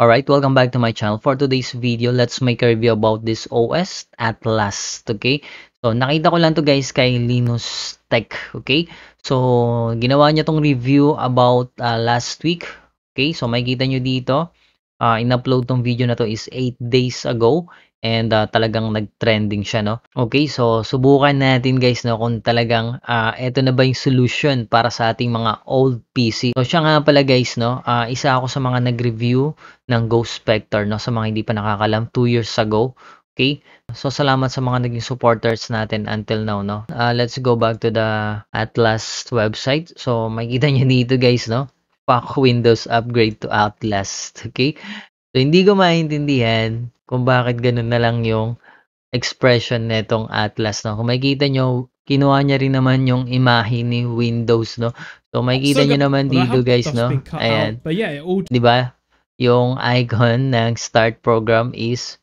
Alright, welcome back to my channel. For today's video, let's make a review about this OS Atlas, okay? So, nakita ko lang to guys kay Linus Tech, okay? So, ginawa niya tong review about last week, okay? So, makikita nyo dito, in-upload tong video na to is 8 days ago and talagang nag-trending siya, no? Okay, so subukan natin guys, no, kung talagang eto na ba yung solution para sa ating mga old PC. So, siya nga pala guys, no, isa ako sa mga nag-review ng Ghost Spectre, no, sa mga hindi pa nakakalam, 2 years ago. Okay, so salamat sa mga naging supporters natin until now, no. Let's go back to the Atlas website. So makikita niyo dito guys, no, fuck Windows upgrade to Atlas. Okay, so hindi ko maintindihan kung bakit ganun na lang yung expression netong Atlas, no. Kung makikita nyo, kinuha niya rin naman yung imahe ni Windows, no. So makikita nyo naman dito guys, no. Ayan, di ba? Yung icon ng start program is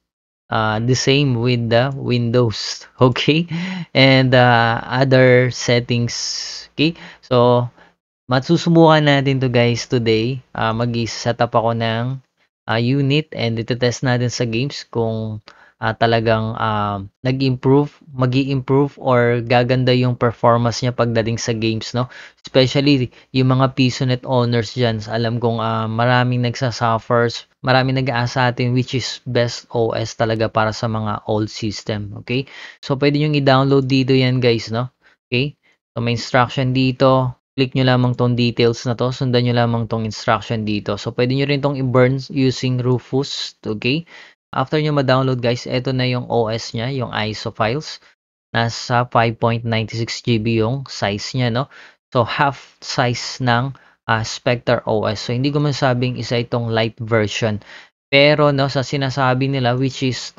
the same with the Windows, okay? And other settings, okay? So masusubukan natin to guys today. Mag-set up ako ng unit and ito-test natin sa games kung talagang magi-improve or gaganda yung performance niya pagdating sa games, no? Especially yung mga PisoNet owners dyan. Alam kong maraming nagsasuffers, maraming nag-aasa atin which is best OS talaga para sa mga old system, okay? So pwede nyo i-download dito yan guys, no? Okay? So may instruction dito. Click nyo lamang tong details na to. Sundan nyo lamang tong instruction dito. So, pwede nyo rin tong i-burn using Rufus. Okay? After nyo ma-download guys, ito na yung OS nya, yung ISO files. Nasa 5.96 GB yung size nya, no? So, half size ng Spectre OS. So, hindi ko masabing isa itong light version. Pero, no, sa sinasabi nila, which is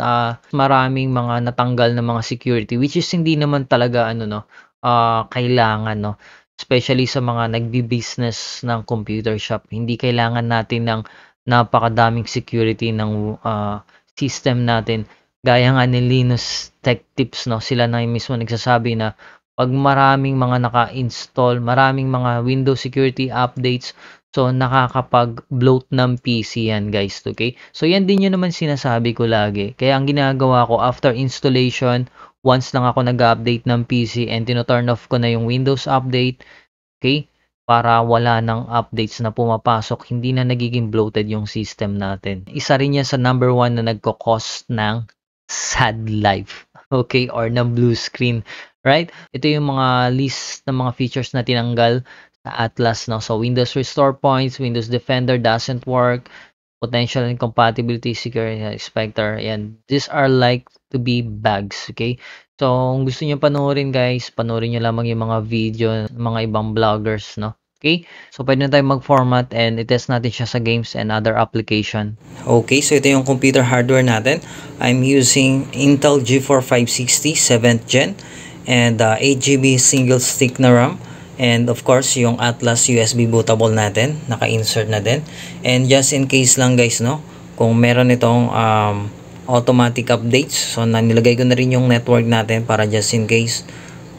maraming mga natanggal na mga security, which is hindi naman talaga, kailangan, no? Especially sa mga nagbi-business ng computer shop, hindi kailangan natin ng napakadaming security ng system natin. Gaya nga ni Linus Tech Tips, no? Sila na mismo nagsasabi na pag maraming mga naka-install, maraming mga Windows security updates, so nakakapag-bloat ng PC yan guys, okay? So yan din yun naman sinasabi ko lagi. Kaya ang ginagawa ko after installation, once lang ako nag-update ng PC and tino-turn off ko na yung Windows update, okay? Para wala nang updates na pumapasok, hindi na nagiging bloated yung system natin. Isa rin yan sa number 1 na nagko-cause ng sad life, okay? Or ng blue screen, right? Ito yung mga list ng mga features na tinanggal sa Atlas, no? So, Windows Restore Points, Windows Defender doesn't work, potential incompatibility, security Spectre, and these are like to be bugs, okay? So, kung gusto niyo panoorin guys, panoorin niyo lamang yung mga video ng mga ibang vloggers, no? Okay? So, pwede na tayo mag-format and i-test natin siya sa games and other application. Okay, so ito yung computer hardware natin. I'm using Intel G4 560 7th gen and 8GB single stick na RAM. And of course, yung Atlas USB bootable natin, naka-insert na din. And just in case lang guys, no, kung meron itong automatic updates, so nilagay ko na rin yung network natin para just in case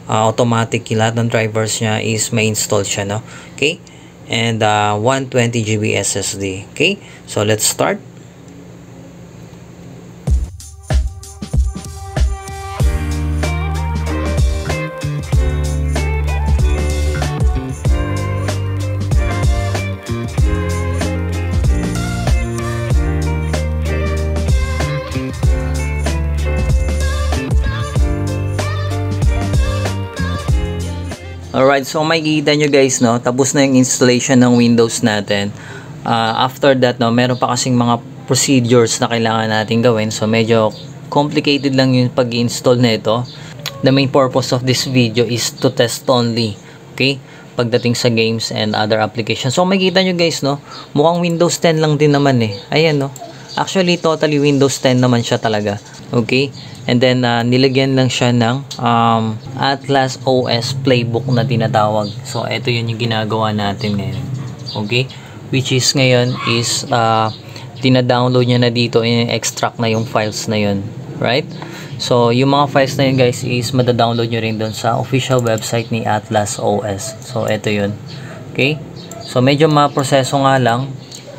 automatic lahat ng drivers niya is may install siya, no? Okay? And 120GB SSD. Okay? So let's start. Alright, so makikita nyo guys, no, tapos na yung installation ng Windows natin. After that, no, meron pa kasing mga procedures na kailangan natin gawin. So medyo complicated lang yung pag-install nito. The main purpose of this video is to test only, okay, pagdating sa games and other applications. So makikita nyo guys, no, mukhang Windows 10 lang din naman eh. Ayan, no. Actually, totally Windows 10 naman siya talaga. Okay? And then, nilagyan lang siya ng Atlas OS Playbook na tinatawag. So, ito yun yung ginagawa natin ngayon. Okay? Which is ngayon is, tina-download niya na dito, in-extract na yung files na yun. Right? So, yung mga files na yun guys is mada-download nyo rin doon sa official website ni Atlas OS. So, ito yun. Okay? So, medyo maproseso nga lang.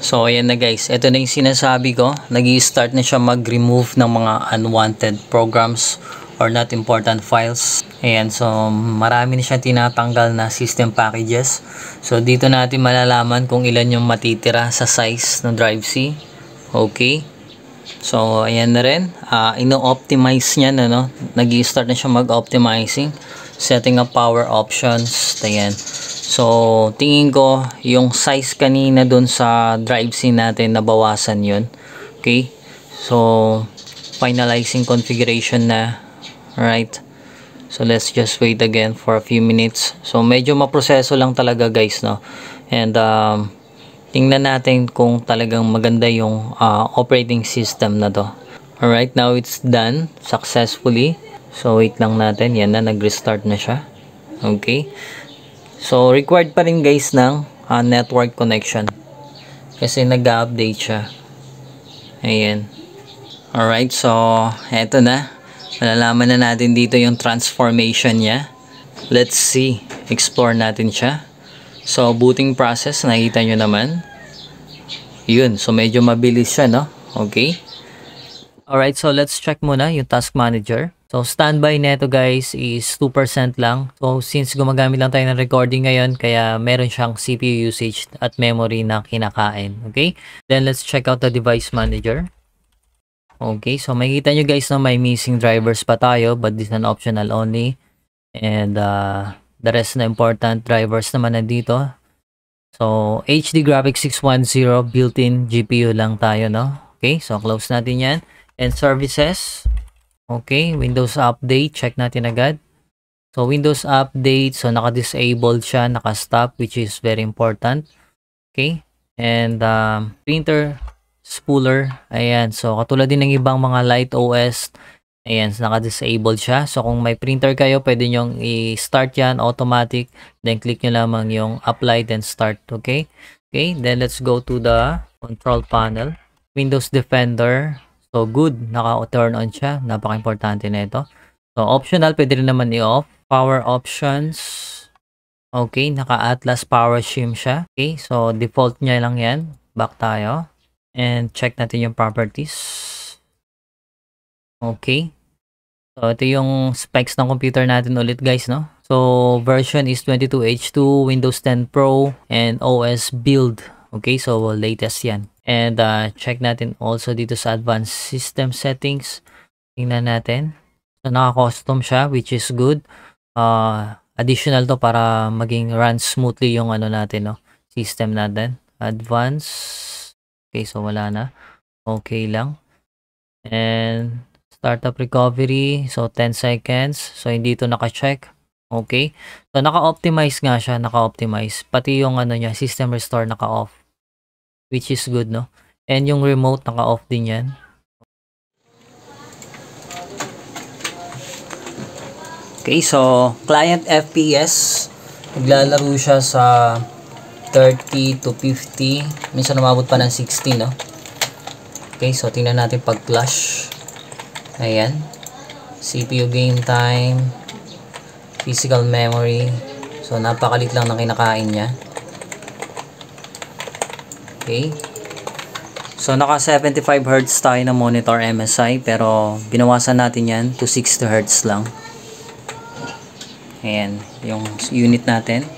So, ayan na guys. Ito na yung sinasabi ko. Nag-i-start na siya mag-remove ng mga unwanted programs or not important files. Ayan. So, marami na siya tinatanggal na system packages. So, dito natin malalaman kung ilan yung matitira sa size ng drive C. Okay. So, ayan na rin. Ino-optimize niya na, no? Nag-i-start na siya mag-optimizing. Setting up power options. Ayan. So, tingin ko, yung size kanina dun sa drive C natin, nabawasan yun. Okay? So, finalizing configuration na. Alright? So, let's just wait again for a few minutes. So, medyo maproseso lang talaga guys, no? And, tingnan natin kung talagang maganda yung operating system na to. Alright, now it's done successfully. So, wait lang natin. Yan na, nag-restart na siya. Okay? So, required pa rin guys ng network connection. Kasi nag-update siya. Ayan. Alright, so, eto na. Malalaman na natin dito yung transformation niya. Let's see. Explore natin siya. So, booting process, nakikita nyo naman. Yun, so medyo mabilis siya, no? Okay. Alright, so let's check muna yung task manager. So, standby neto guys is 2% lang. So, since gumagamit lang tayo ng recording ngayon, kaya meron siyang CPU usage at memory na kinakain. Okay? Then, let's check out the device manager. Okay, so makikita nyo guys na may missing drivers pa tayo, but this is an optional only. And, the rest na important drivers naman nandito. So, HD Graphics 610 built-in GPU lang tayo, no? Okay, so close natin yan. And services. Okay, Windows Update, check natin agad. So, Windows Update, so naka-disabled siya, naka-stop, which is very important. Okay, and printer spooler, ayan. So, katulad din ng ibang mga Light OS, ayan, naka-disabled siya. So, kung may printer kayo, pwede nyong i-start yan, automatic. Then, click nyo lamang yung apply, then start, okay? Okay, then let's go to the control panel. Windows Defender. So, good. Naka-turn on siya. Napaka-importante na ito. So, optional. Pwede rin naman i-off. Power options. Okay. Naka-Atlas Power Shim siya. Okay. So, default niya lang yan. Back tayo. And check natin yung properties. Okay. So, ito yung specs ng computer natin ulit guys, no? So, version is 22H2, Windows 10 Pro, and OS build. Okay, so latest yan. And check natin also dito sa advanced system settings. Tingnan natin. So, naka-custom siya, which is good. Additional to para maging run smoothly yung ano natin, no? System natin. Advanced. Okay, so wala na. Okay lang. And startup recovery. So, 10 seconds. So, hindi ito naka-check. Okay. So, naka-optimize nga siya. Naka-optimize. Pati yung ano niya, system restore naka-off. Which is good, no? And yung remote naka-off din yan. Okay, so client FPS, naglalaro siya sa 30 to 50. Minsan umabot pa ng 60, no? Okay, so tingnan natin pag clash. Ayan. CPU game time. Physical memory. So, napakalit lang na kinakain niya. Okay. So, naka 75 Hz tayo na monitor MSI, pero binawasan natin yan to 60 Hz lang. Ayan, yung unit natin.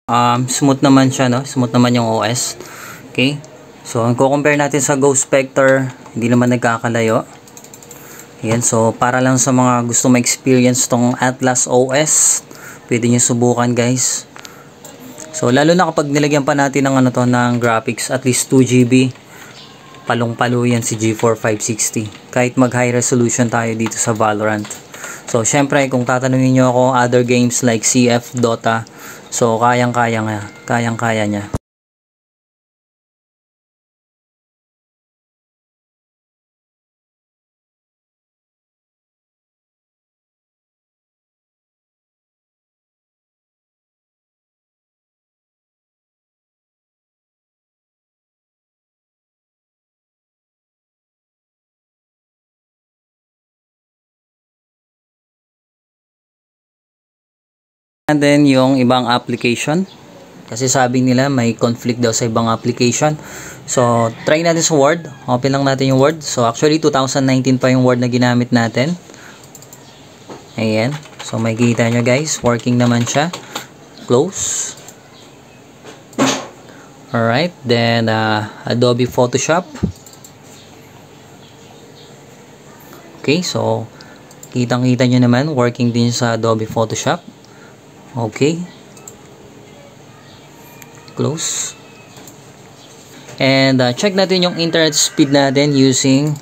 Smooth naman siya, no? Smooth naman yung OS. Okay? So, kung compare natin sa Ghost Spectre, hindi naman nagkakalayo. Ayan, so para lang sa mga gusto ma-experience tong Atlas OS, pwede nyo subukan guys. So, lalo na kapag nilagyan pa natin ng ng graphics, at least 2GB, palong-palo yan si GeForce 560. Kahit mag-high resolution tayo dito sa Valorant. So, syempre, kung tatanungin nyo ako, other games like CF, Dota, so kayang-kaya niya. And then, yung ibang application. Kasi sabi nila may conflict daw sa ibang application. So, try natin sa Word. Open lang natin yung Word. So, actually, 2019 pa yung Word na ginamit natin. Ayan. So, makikita nyo guys. Working naman siya. Close. Alright. Then, Adobe Photoshop. Okay. So, kitang-kita nyo naman. Working din sa Adobe Photoshop. Okay. Close. And check natin yung internet speed natin using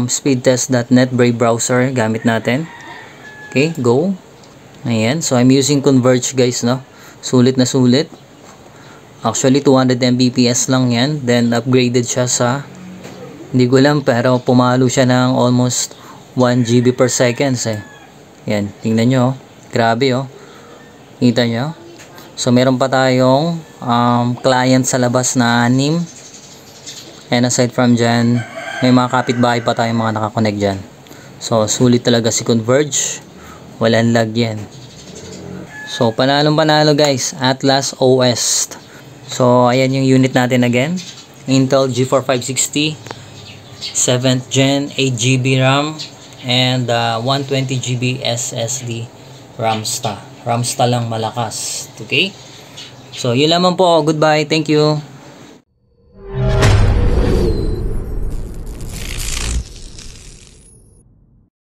speedtest.net Brave browser gamit natin. Okay, go. Ayan, so I'm using Converge guys, no. Sulit na sulit. Actually 200 Mbps lang yan. Then upgraded siya sa, hindi ko alam, pero pumalo siya ng almost 1 GB per seconds eh. Yan, tingnan nyo. Grabe oh. Kita nyo. So, meron pa tayong client sa labas na 6. And aside from dyan, may mga kapitbahay pa tayong mga nakakonect dyan. So, sulit talaga si Converge. Walang lag yan. So, panalong-panalo guys. Atlas OS. So, ayan yung unit natin again. Intel GeForce 560. 7th Gen, 8GB RAM. And 120GB SSD RAM-sta lang malakas. Okay? So, yun lamang po. Goodbye. Thank you.